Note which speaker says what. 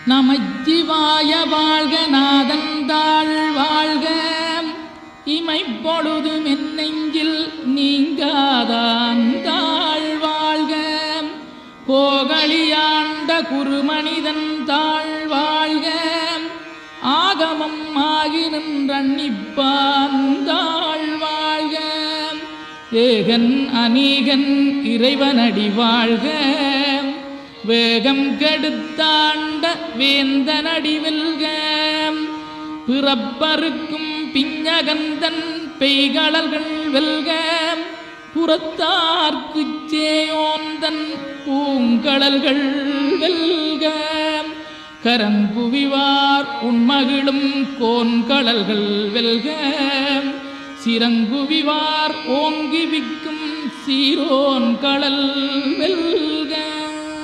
Speaker 1: நமச்சிவாய வாழ்க நாதந்தாள் வாழ்க இமைப்பொழுதும் என் நெஞ்சில் நீங்காதாந்தாள் வாழ்க கோகலியாண்ட குருமனிதன் தாழ் வாழ்க ஆகமம் ஆகி நின்றன்னிப்பாந்தாள் வாழ்க ஏகன் அநீகன் இறைவனடி வாழ்க வேகம் கெடுத்தாண்ட வேந்தனடி வெல்க பிறப்பருக்கும் பிஞகந்தன் பெய்களல்கள் வெல்க புறத்தார்க்குச் சேயோந்தன் பூங்கடல்கள் வெல்க கரங்குவிவார் உண்மகிழும் கோன்கடல்கள் வெல்க சிறங்குவிவார் ஓங்கி விக்கும் சீரோன் கடல் வெல்க.